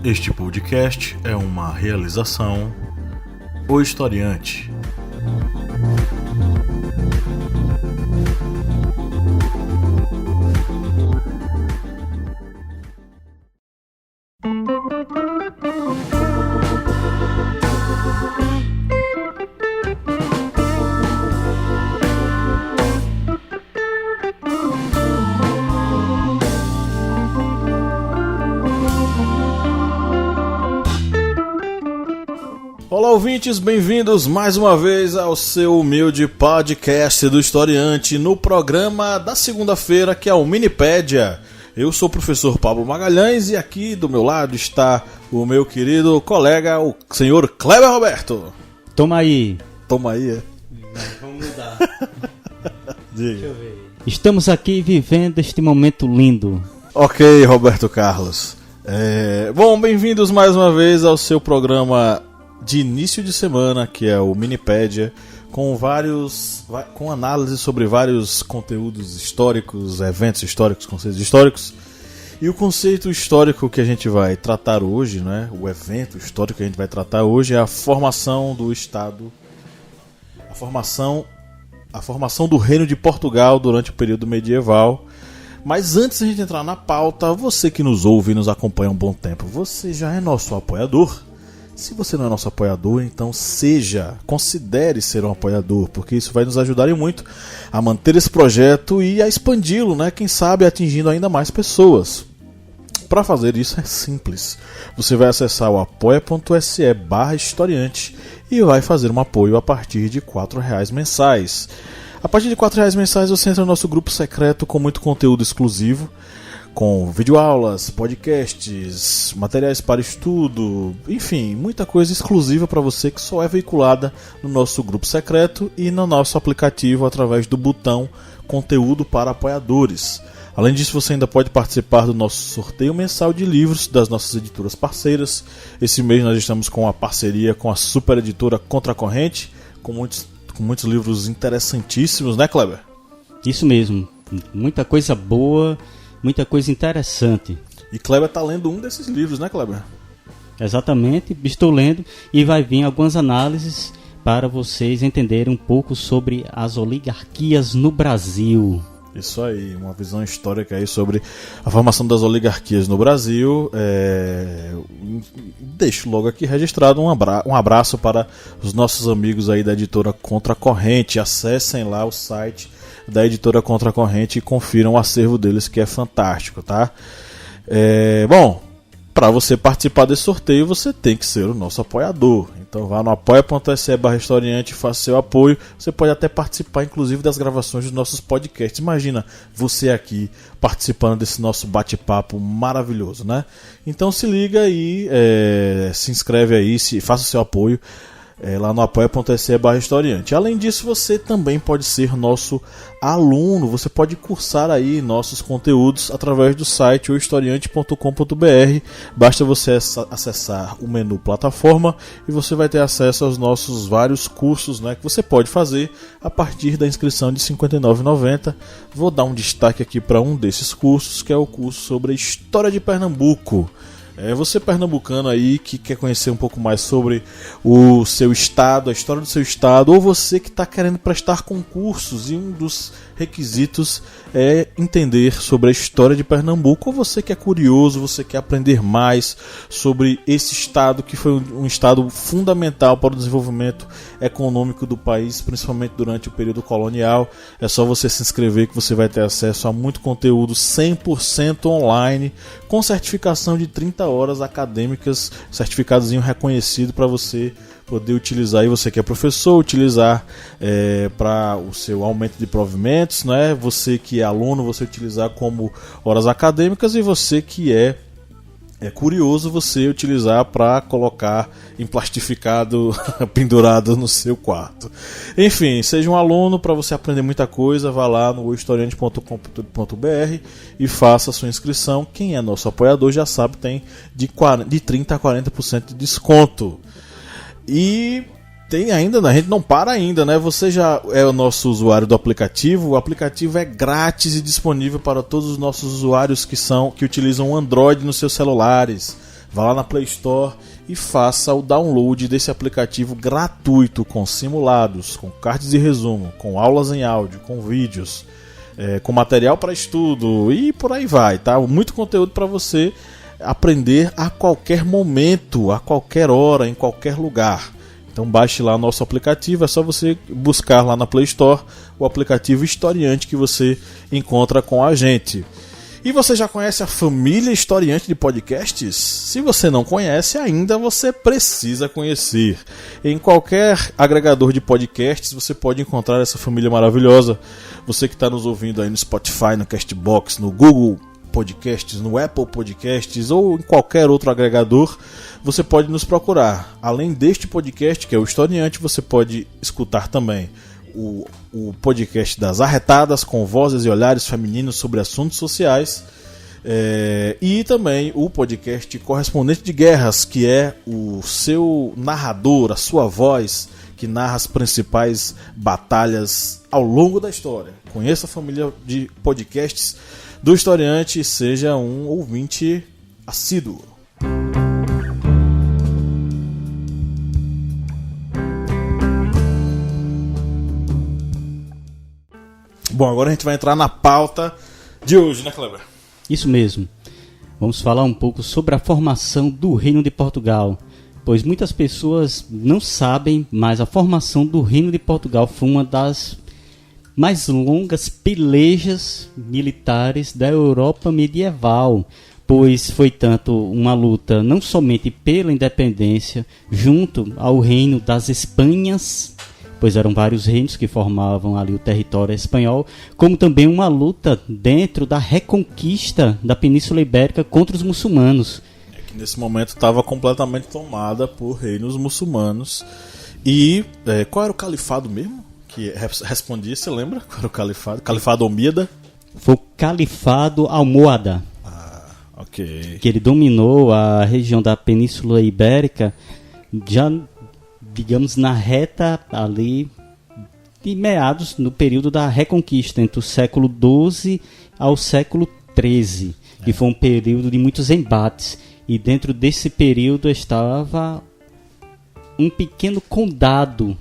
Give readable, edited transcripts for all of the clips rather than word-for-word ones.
Este podcast é uma realização O Historiante. Olá, ouvintes, bem-vindos mais uma vez ao seu humilde podcast do Historiante, no programa da segunda-feira, que é o Minipédia. Eu sou o professor Pablo Magalhães e aqui do meu lado está o meu querido colega, o senhor Kleber Roberto. Toma aí. Toma aí, é? Vamos mudar. Diga. Estamos aqui vivendo este momento lindo. Ok, Roberto Carlos. Bom, bem-vindos mais uma vez ao seu programa de início de semana, que é o Minipédia, com análise sobre vários conteúdos históricos, eventos históricos, conceitos históricos. E o conceito histórico que a gente vai tratar hoje, né, o evento histórico que a gente vai tratar hoje é a formação do Estado, a formação do Reino de Portugal durante o período medieval. Mas antes de a gente entrar na pauta, você que nos ouve e nos acompanha há um bom tempo, você já é nosso apoiador? Se você não é nosso apoiador, então considere ser um apoiador, porque isso vai nos ajudar muito a manter esse projeto e a expandi-lo, né? Quem sabe atingindo ainda mais pessoas. Para fazer isso é simples. Você vai acessar o apoia.se/historiante e vai fazer um apoio a partir de R$4 mensais. A partir de R$4 mensais você entra no nosso grupo secreto com muito conteúdo exclusivo, com videoaulas, podcasts, materiais para estudo, enfim, muita coisa exclusiva para você que só é veiculada no nosso grupo secreto e no nosso aplicativo através do botão Conteúdo para Apoiadores. Além disso, você ainda pode participar do nosso sorteio mensal de livros das nossas editoras parceiras. Esse mês nós estamos com a parceria com a super editora Contra a Corrente, com muitos livros interessantíssimos, né, Kleber? Isso mesmo, muita coisa boa, muita coisa interessante. E Kleber está lendo um desses livros, né, Kleber? Exatamente, estou lendo e vai vir algumas análises para vocês entenderem um pouco sobre as oligarquias no Brasil. Isso aí, uma visão histórica aí sobre a formação das oligarquias no Brasil. Deixo logo aqui registrado um abraço para os nossos amigos aí da editora Contra a Corrente. Acessem lá o site da editora Contra a Corrente e confiram o acervo deles, que é fantástico, tá? Bom, para você participar desse sorteio, você tem que ser o nosso apoiador. Então vá no apoia.se/historiante e faça seu apoio. Você pode até participar, inclusive, das gravações dos nossos podcasts. Imagina você aqui participando desse nosso bate-papo maravilhoso, né? Então se liga aí, se inscreve aí, faça o seu apoio lá no apoia.se/historiante. Além disso, você também pode ser nosso aluno. Você pode cursar aí nossos conteúdos através do site ohistoriante.com.br. Basta você acessar o menu plataforma e você vai ter acesso aos nossos vários cursos, né, que você pode fazer a partir da inscrição de R$ 59,90. Vou dar um destaque aqui para um desses cursos, que é o curso sobre a história de Pernambuco. Você pernambucano aí que quer conhecer um pouco mais sobre o seu estado, a história do seu estado, ou você que está querendo prestar concursos e um dos requisitos é entender sobre a história de Pernambuco, ou você que é curioso, você quer aprender mais sobre esse estado que foi um estado fundamental para o desenvolvimento econômico do país, principalmente durante o período colonial. É só você se inscrever que você vai ter acesso a muito conteúdo 100% online, com certificação de 30 horas acadêmicas, certificadozinho reconhecido para você poder utilizar. E você que é professor, utilizar para o seu aumento de provimentos, né? Você que é aluno, você utilizar como horas acadêmicas, e você que é curioso, você utilizar para colocar em plastificado pendurado no seu quarto. Enfim, seja um aluno. Para você aprender muita coisa, vá lá no historiante.com.br e faça a sua inscrição. Quem é nosso apoiador já sabe, tem de 30% a 40% de desconto. E tem ainda, a gente não para ainda, né? Você já é o nosso usuário do aplicativo. O aplicativo é grátis e disponível para todos os nossos usuários que utilizam o Android nos seus celulares. Vá lá na Play Store e faça o download desse aplicativo gratuito, com simulados, com cards de resumo, com aulas em áudio, com vídeos, com material para estudo e por aí vai, tá? Muito conteúdo para você aprender a qualquer momento, a qualquer hora, em qualquer lugar. Então baixe lá nosso aplicativo, é só você buscar lá na Play Store o aplicativo Historiante que você encontra com a gente. E você já conhece a família Historiante de podcasts? Se você não conhece ainda, você precisa conhecer. Em qualquer agregador de podcasts você pode encontrar essa família maravilhosa. Você que está nos ouvindo aí no Spotify, no Castbox, no Google Podcasts, no Apple Podcasts ou em qualquer outro agregador, você pode nos procurar. Além deste podcast, que é o Historiante, você pode escutar também o podcast das Arretadas, com vozes e olhares femininos sobre assuntos sociais, e também o podcast Correspondente de Guerras, que é o seu narrador, a sua voz, que narra as principais batalhas ao longo da história. Conheça a família de podcasts do Historiante e seja um ouvinte assíduo. Bom, agora a gente vai entrar na pauta de hoje, né, Kleber? Isso mesmo. Vamos falar um pouco sobre a formação do Reino de Portugal, pois muitas pessoas não sabem, mas a formação do Reino de Portugal foi uma das mais longas pelejas militares da Europa medieval, pois foi tanto uma luta não somente pela independência junto ao Reino das Espanhas, pois eram vários reinos que formavam ali o território espanhol, como também uma luta dentro da reconquista da Península Ibérica contra os muçulmanos. Que nesse momento estava completamente tomada por reinos muçulmanos. E qual era o califado mesmo? Que respondia, você lembra? Qual era o califado? Califado Omíada? Foi o Califado Almohada. Ok. Que ele dominou a região da Península Ibérica já, digamos, na reta ali de meados no período da Reconquista, entre o século XII ao século XIII, que foi um período de muitos embates. E dentro desse período estava um pequeno condado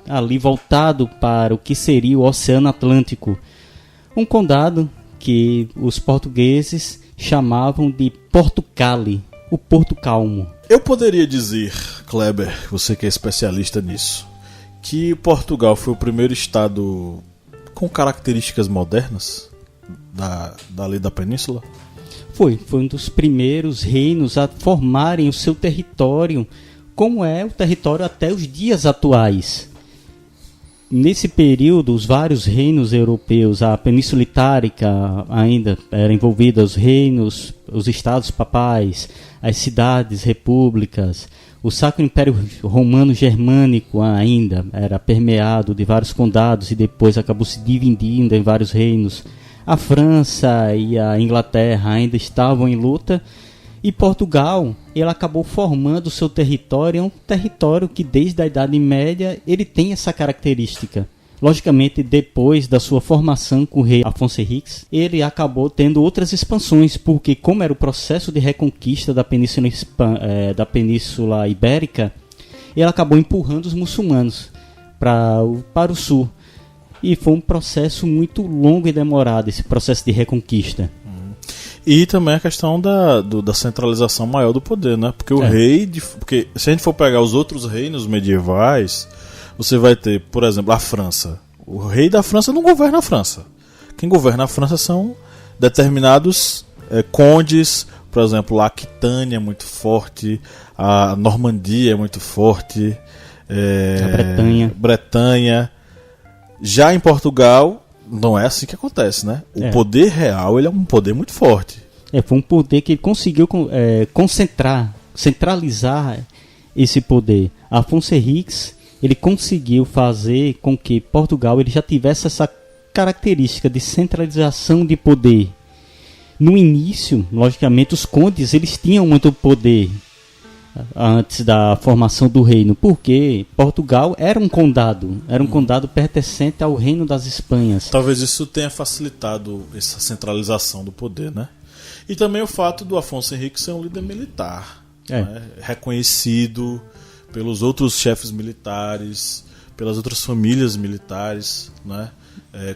ali voltado para o que seria o Oceano Atlântico. Um condado que os portugueses chamavam de Portucale, o Porto Calmo. Eu poderia dizer, Kleber, você que é especialista nisso, que Portugal foi o primeiro estado com características modernas da lei da Península? Foi um dos primeiros reinos a formarem o seu território, como é o território até os dias atuais. Nesse período, os vários reinos europeus, a Península Itálica ainda era envolvida, os reinos, os estados papais, as cidades, repúblicas, o Sacro Império Romano Germânico ainda era permeado de vários condados e depois acabou se dividindo em vários reinos. A França e a Inglaterra ainda estavam em luta. E Portugal, ele acabou formando o seu território, é um território que desde a Idade Média ele tem essa característica. Logicamente, depois da sua formação com o rei Afonso Henriques, ele acabou tendo outras expansões, porque como era o processo de reconquista da Península Ibérica, ele acabou empurrando os muçulmanos para o sul. E foi um processo muito longo e demorado, esse processo de reconquista. E também a questão da centralização maior do poder, né? Porque o rei... Porque se a gente for pegar os outros reinos medievais, você vai ter, por exemplo, a França. O rei da França não governa a França. Quem governa a França são determinados condes, por exemplo, a Aquitânia é muito forte, a Normandia é muito forte, a Bretanha. Já em Portugal... Não é assim que acontece, né? O poder real, ele é um poder muito forte. Foi um poder que ele conseguiu centralizar esse poder. Afonso Henriques, ele conseguiu fazer com que Portugal ele já tivesse essa característica de centralização de poder. No início, logicamente, os condes eles tinham muito poder antes da formação do reino, porque Portugal era um condado pertencente ao Reino das Espanhas. Talvez isso tenha facilitado essa centralização do poder, né? E também o fato do Afonso Henriques ser um líder militar. né? Reconhecido pelos outros chefes militares, pelas outras famílias militares, né?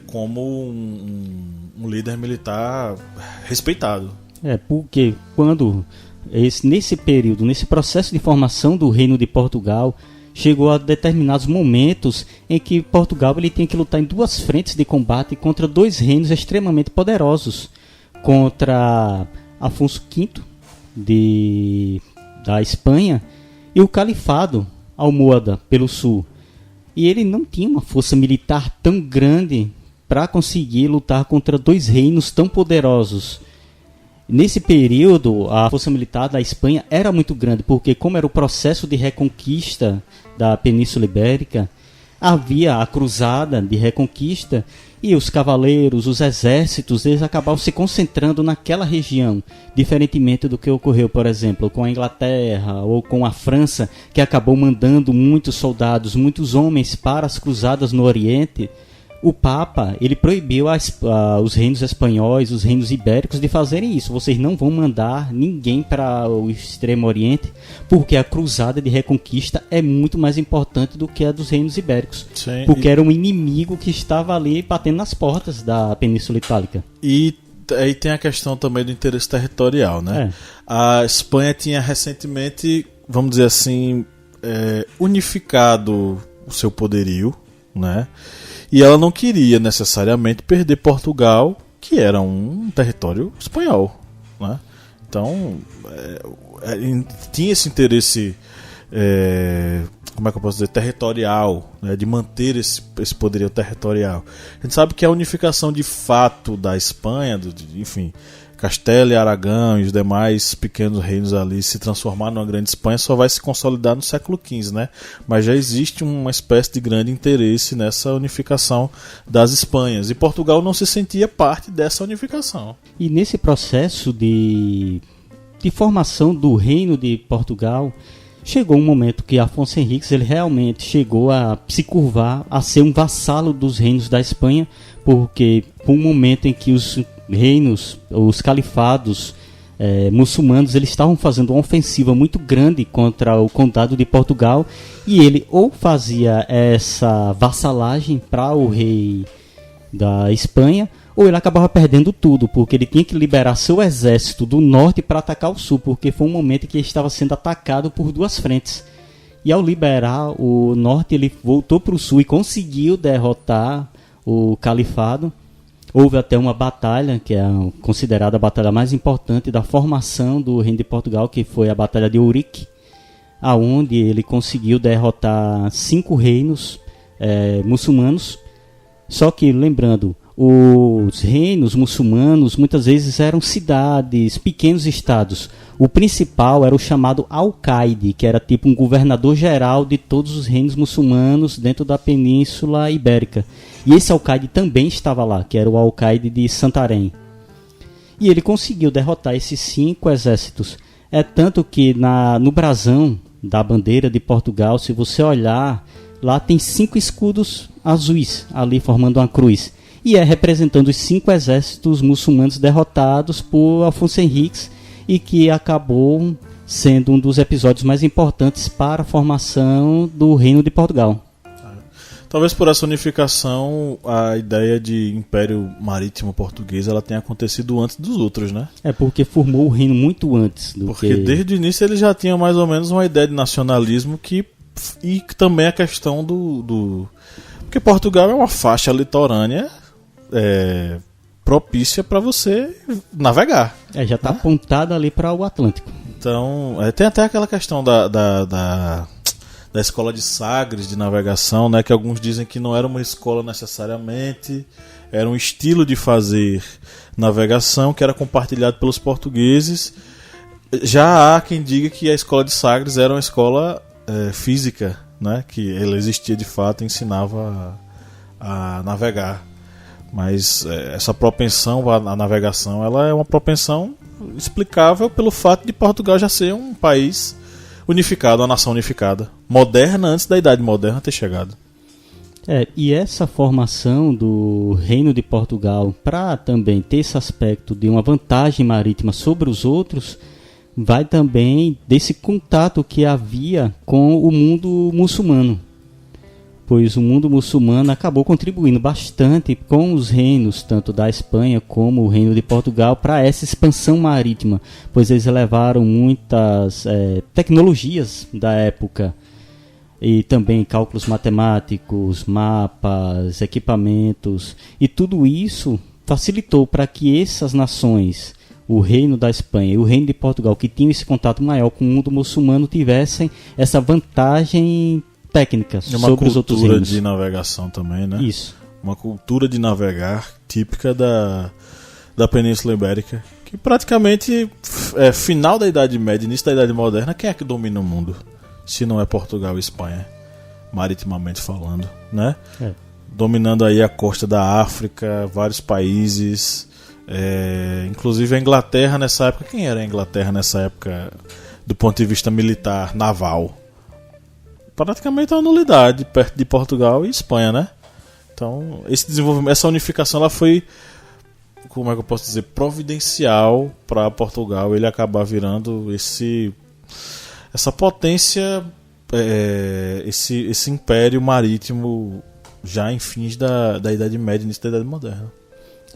Como um líder militar respeitado. Porque quando nesse período, nesse processo de formação do Reino de Portugal, chegou a determinados momentos em que Portugal ele tinha que lutar em duas frentes de combate contra dois reinos extremamente poderosos, contra Afonso V da Espanha e o Califado Almohade pelo sul. E ele não tinha uma força militar tão grande para conseguir lutar contra dois reinos tão poderosos. Nesse período, a força militar da Espanha era muito grande, porque como era o processo de reconquista da Península Ibérica, havia a cruzada de reconquista e os cavaleiros, os exércitos, eles acabavam se concentrando naquela região, diferentemente do que ocorreu, por exemplo, com a Inglaterra ou com a França, que acabou mandando muitos soldados, muitos homens para as cruzadas no Oriente. O Papa ele proibiu os reinos espanhóis, os reinos ibéricos de fazerem isso. Vocês não vão mandar ninguém para o Extremo Oriente, porque a cruzada de reconquista é muito mais importante do que a dos reinos ibéricos. Sim, porque era um inimigo que estava ali batendo nas portas da Península Itálica. E aí tem a questão também do interesse territorial, né? A Espanha tinha recentemente, vamos dizer assim, unificado o seu poderio, né? E ela não queria necessariamente perder Portugal, que era um território espanhol, né? Então, tinha esse interesse, como é que eu posso dizer, territorial, né? De manter esse poderio territorial. A gente sabe que a unificação de fato da Espanha, enfim, Castela e Aragão e os demais pequenos reinos ali se transformar numa grande Espanha só vai se consolidar no século XV, né? Mas já existe uma espécie de grande interesse nessa unificação das Espanhas. E Portugal não se sentia parte dessa unificação. E nesse processo de formação do Reino de Portugal, chegou um momento que Afonso Henriques ele realmente chegou a se curvar, a ser um vassalo dos reinos da Espanha, porque por um momento em que os reinos, os califados muçulmanos, eles estavam fazendo uma ofensiva muito grande contra o Condado de Portugal, e ele ou fazia essa vassalagem para o rei da Espanha, ou ele acabava perdendo tudo, porque ele tinha que liberar seu exército do norte para atacar o sul, porque foi um momento em que ele estava sendo atacado por duas frentes. E ao liberar o norte, ele voltou para o sul e conseguiu derrotar o califado. Houve até uma batalha, que é considerada a batalha mais importante da formação do Reino de Portugal, que foi a Batalha de Ourique, aonde ele conseguiu derrotar 5 reinos muçulmanos. Só que, lembrando, os reinos muçulmanos muitas vezes eram cidades, pequenos estados. O principal era o chamado Alcaide, que era tipo um governador geral de todos os reinos muçulmanos dentro da Península Ibérica. E esse Alcaide também estava lá, que era o Alcaide de Santarém. E ele conseguiu derrotar esses 5 exércitos. É tanto que no brasão da bandeira de Portugal, se você olhar, lá tem 5 escudos azuis ali formando uma cruz. E representando os 5 exércitos muçulmanos derrotados por Afonso Henriques, e que acabou sendo um dos episódios mais importantes para a formação do Reino de Portugal. Talvez por essa unificação a ideia de Império Marítimo Português ela tenha acontecido antes dos outros, né? Porque formou o reino muito antes do Porque desde o início ele já tinha mais ou menos uma ideia de nacionalismo e também a questão porque Portugal é uma faixa litorânea propícia para você navegar. Já está apontada ali para o Atlântico. Então, tem até aquela questão da escola de Sagres de navegação, né, que alguns dizem que não era uma escola necessariamente, era um estilo de fazer navegação que era compartilhado pelos portugueses. Já há quem diga que a escola de Sagres era uma escola física, né, que ela existia de fato e ensinava a navegar. Mas essa propensão à navegação ela é uma propensão explicável pelo fato de Portugal já ser um país unificado, uma nação unificada, moderna antes da Idade Moderna ter chegado. E essa formação do Reino de Portugal, para também ter esse aspecto de uma vantagem marítima sobre os outros, vai também desse contato que havia com o mundo muçulmano, pois o mundo muçulmano acabou contribuindo bastante com os reinos, tanto da Espanha como o reino de Portugal, para essa expansão marítima, pois eles levaram muitas tecnologias da época, e também cálculos matemáticos, mapas, equipamentos, e tudo isso facilitou para que essas nações, o reino da Espanha e o reino de Portugal, que tinham esse contato maior com o mundo muçulmano, tivessem essa vantagem técnica sobre os outros reinos. Uma cultura de navegação também, né? Isso. Uma cultura de navegar típica da Península Ibérica, que praticamente final da Idade Média, início da Idade Moderna, quem é que domina o mundo? Se não é Portugal e Espanha, maritimamente falando, né? Dominando aí a costa da África, vários países, inclusive a Inglaterra nessa época. Quem era a Inglaterra nessa época do ponto de vista militar, naval? Praticamente uma nulidade perto de Portugal e Espanha, né? Então, esse desenvolvimento, essa unificação, ela foi, como é que eu posso dizer, providencial para Portugal, ele acabar virando essa potência, esse império marítimo já em fins da Idade Média, início da Idade Moderna.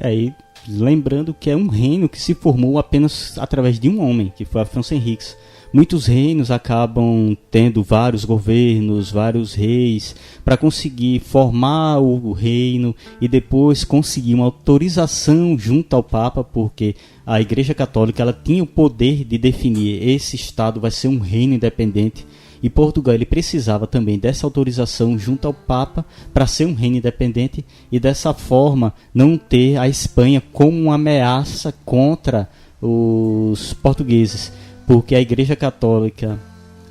E lembrando que é um reino que se formou apenas através de um homem, que foi Afonso Henriques. Muitos reinos acabam tendo vários governos, vários reis, para conseguir formar o reino e depois conseguir uma autorização junto ao Papa, porque a Igreja Católica ela tinha o poder de definir esse Estado vai ser um reino independente, e Portugal ele precisava também dessa autorização junto ao Papa para ser um reino independente e dessa forma não ter a Espanha como uma ameaça contra os portugueses. Porque a Igreja Católica,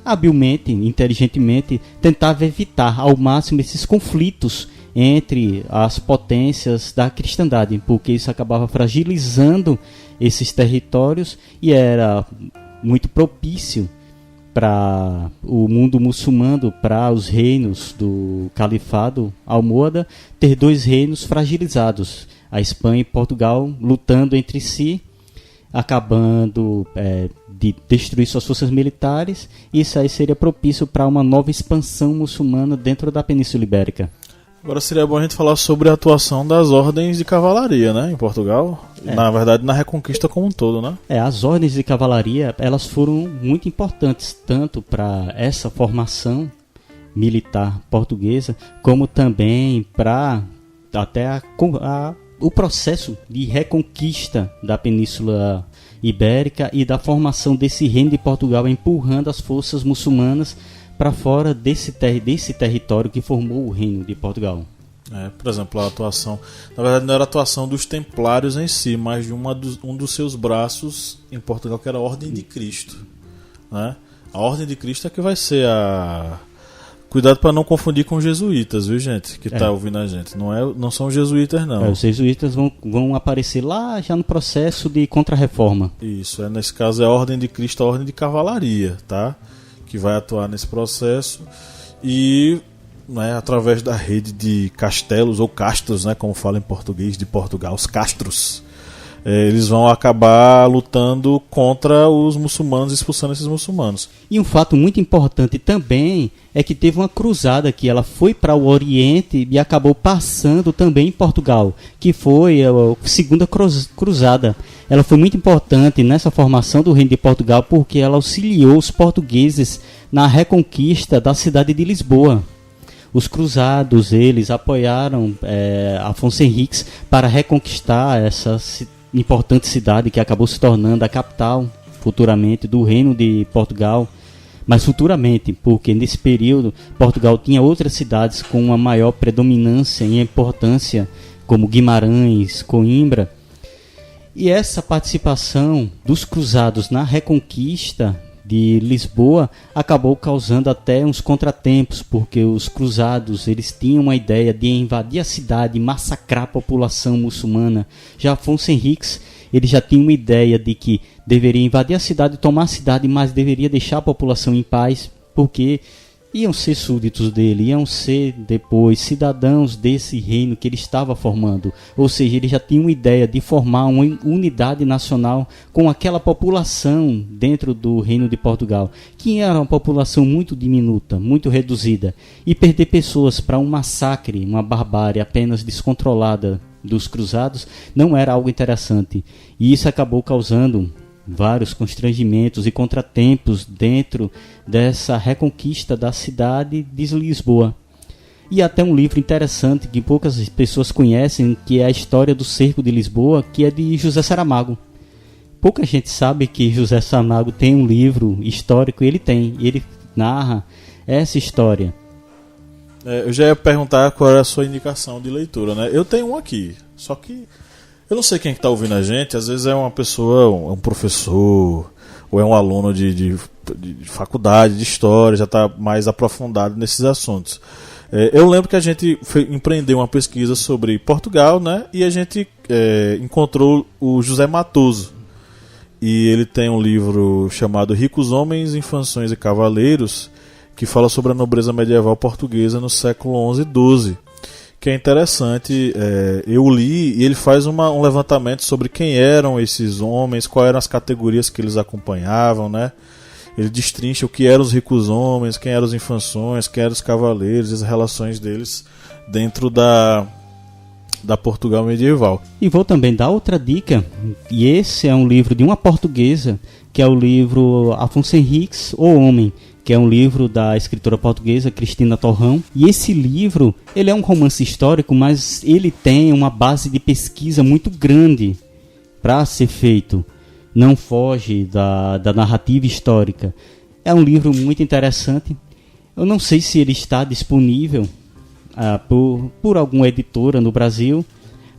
habilmente, inteligentemente, tentava evitar ao máximo esses conflitos entre as potências da cristandade, porque isso acabava fragilizando esses territórios e era muito propício para o mundo muçulmano, para os reinos do Califado Almohade, ter dois reinos fragilizados, a Espanha e Portugal lutando entre si, acabando de destruir suas forças militares, e isso aí seria propício para uma nova expansão muçulmana dentro da Península Ibérica. Agora seria bom a gente falar sobre a atuação das ordens de cavalaria, né, em Portugal, na verdade na Reconquista como um todo, né? As ordens de cavalaria, elas foram muito importantes, tanto para essa formação militar portuguesa, como também para até o processo de reconquista da Península Ibérica e da formação desse reino de Portugal, empurrando as forças muçulmanas para fora desse território que formou o reino de Portugal. Por exemplo, a atuação, na verdade não era a atuação dos templários em si, mas de um dos seus braços em Portugal, que era a Ordem de Cristo, né? A Ordem de Cristo é que vai ser Cuidado para não confundir com os jesuítas, viu, gente? Que tá ouvindo a gente. Não são os jesuítas, não. Os jesuítas vão aparecer lá já no processo de contra-reforma. Isso, nesse caso é a Ordem de Cristo, a Ordem de Cavalaria, tá? Que vai atuar nesse processo e, né, através da rede de castelos ou castros, né, como fala em português de Portugal, os castros, eles vão acabar lutando contra os muçulmanos, expulsando esses muçulmanos. E um fato muito importante também é que teve uma cruzada que ela foi para o Oriente e acabou passando também em Portugal, que foi a segunda cruzada. Ela foi muito importante nessa formação do reino de Portugal porque ela auxiliou os portugueses na reconquista da cidade de Lisboa. Os cruzados, eles apoiaram Afonso Henriques para reconquistar essa importante cidade que acabou se tornando a capital futuramente do reino de Portugal, mas futuramente, porque nesse período Portugal tinha outras cidades com uma maior predominância e importância, como Guimarães, Coimbra, e essa participação dos cruzados na reconquista de Lisboa acabou causando até uns contratempos, porque os cruzados eles tinham uma ideia de invadir a cidade e massacrar a população muçulmana. Já Afonso Henriques ele já tinha uma ideia de que deveria invadir a cidade, tomar a cidade, mas deveria deixar a população em paz, porque iam ser súditos dele, iam ser depois cidadãos desse reino que ele estava formando. Ou seja, ele já tinha uma ideia de formar uma unidade nacional com aquela população dentro do reino de Portugal, que era uma população muito diminuta, muito reduzida, e perder pessoas para um massacre, uma barbárie apenas descontrolada dos cruzados não era algo interessante. E isso acabou causando vários constrangimentos e contratempos dentro dessa reconquista da cidade de Lisboa. E até um livro interessante que poucas pessoas conhecem, que é a história do cerco de Lisboa, que é de José Saramago. Pouca gente sabe que José Saramago tem um livro histórico, e ele narra essa história. Eu já ia perguntar qual era a sua indicação de leitura, né? Eu tenho um aqui, só que eu não sei quem está ouvindo a gente, às vezes é uma pessoa, um professor, ou é um aluno de faculdade, de história, já está mais aprofundado nesses assuntos. Eu lembro que a gente empreendeu uma pesquisa sobre Portugal, né? E a gente encontrou o José Matoso. E ele tem um livro chamado Ricos Homens, Infanções e Cavaleiros, que fala sobre a nobreza medieval portuguesa no século XI e XII. Que é interessante, eu li e ele faz um levantamento sobre quem eram esses homens, quais eram as categorias que eles acompanhavam, né? Ele destrincha o que eram os ricos homens, quem eram os infanções, quem eram os cavaleiros, as relações deles dentro da Portugal medieval. E vou também dar outra dica, e esse é um livro de uma portuguesa, que é o livro Afonso Henriques, O Homem, que é um livro da escritora portuguesa Cristina Torrão. E esse livro, ele é um romance histórico, mas ele tem uma base de pesquisa muito grande para ser feito. Não foge da narrativa histórica. É um livro muito interessante. Eu não sei se ele está disponível por alguma editora no Brasil,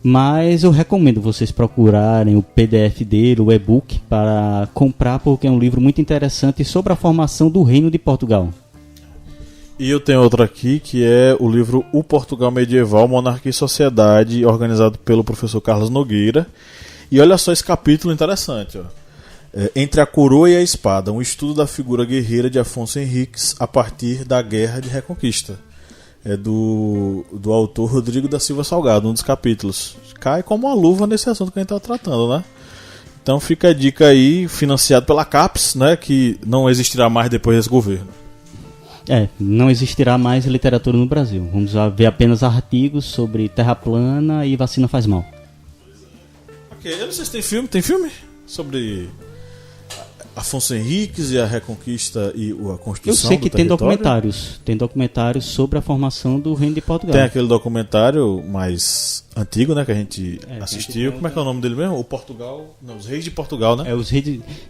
mas eu recomendo vocês procurarem o PDF dele, o e-book, para comprar, porque é um livro muito interessante sobre a formação do Reino de Portugal. E eu tenho outro aqui, que é o livro O Portugal Medieval, Monarquia e Sociedade, organizado pelo professor Carlos Nogueira. E olha só esse capítulo interessante, ó. Entre a Coroa e a Espada, um estudo da figura guerreira de Afonso Henriques a partir da Guerra de Reconquista. É do autor Rodrigo da Silva Salgado, um dos capítulos. Cai como uma luva nesse assunto que a gente está tratando, né? Então fica a dica aí, financiado pela CAPES, né? Que não existirá mais depois desse governo. Não existirá mais literatura no Brasil. Vamos ver apenas artigos sobre terra plana e vacina faz mal. Ok, eu não sei se tem filme. Tem filme? Sobre Afonso Henriques e a Reconquista e a Constituição. Eu sei que do tem território. Tem documentários sobre a formação do Reino de Portugal. Tem aquele documentário mais antigo, né, que a gente assistiu. Como é que é o nome dele mesmo? O Portugal, não, Os Reis de Portugal, né?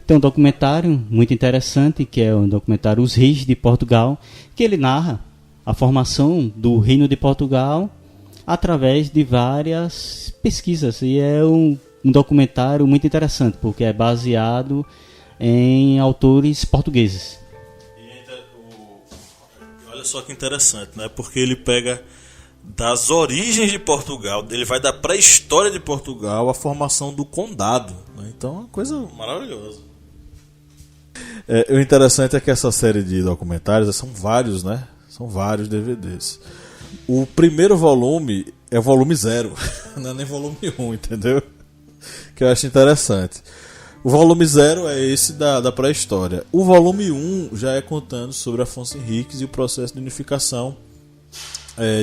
Tem um documentário muito interessante, que é o documentário Os Reis de Portugal, que ele narra a formação do Reino de Portugal através de várias pesquisas. E é um documentário muito interessante, porque é baseado em autores portugueses. Olha só que interessante, né? Porque ele pega das origens de Portugal, ele vai da pré-história de Portugal à formação do condado, né? Então é uma coisa maravilhosa. O interessante é que essa série de documentários são vários, né? São vários DVDs. O primeiro volume é o volume 0, não é nem volume 1, entendeu? Que eu acho interessante. O volume 0 é esse da pré-história. O volume 1 já é contando sobre Afonso Henriques e o processo de unificação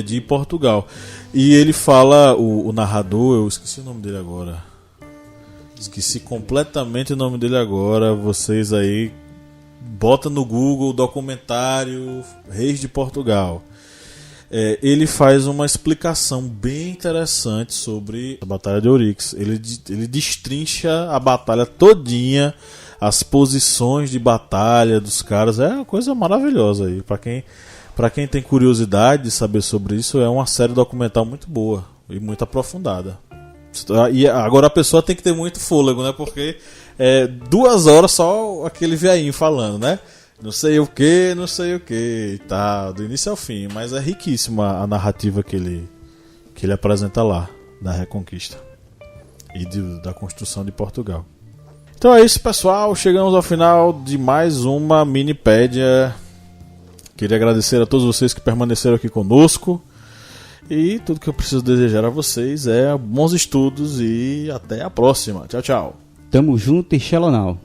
de Portugal. E ele fala, o narrador, eu esqueci o nome dele agora. Esqueci completamente o nome dele agora. Vocês aí, bota no Google documentário Reis de Portugal. Ele faz uma explicação bem interessante sobre a Batalha de Ouriques. Ele destrincha a batalha todinha, as posições de batalha dos caras. É uma coisa maravilhosa aí. Para quem tem curiosidade de saber sobre isso, é uma série documental muito boa e muito aprofundada. E agora a pessoa tem que ter muito fôlego, né? Porque 2 horas só aquele velhinho falando, né? Não sei o que, tá, do início ao fim, mas é riquíssima a narrativa que ele apresenta lá, da Reconquista e da construção de Portugal. Então é isso, pessoal, chegamos ao final de mais uma minipédia Queria agradecer a todos vocês que permaneceram aqui conosco. E tudo que eu preciso desejar a vocês é bons estudos e até a próxima. Tchau, tchau. Tamo junto e Shalom.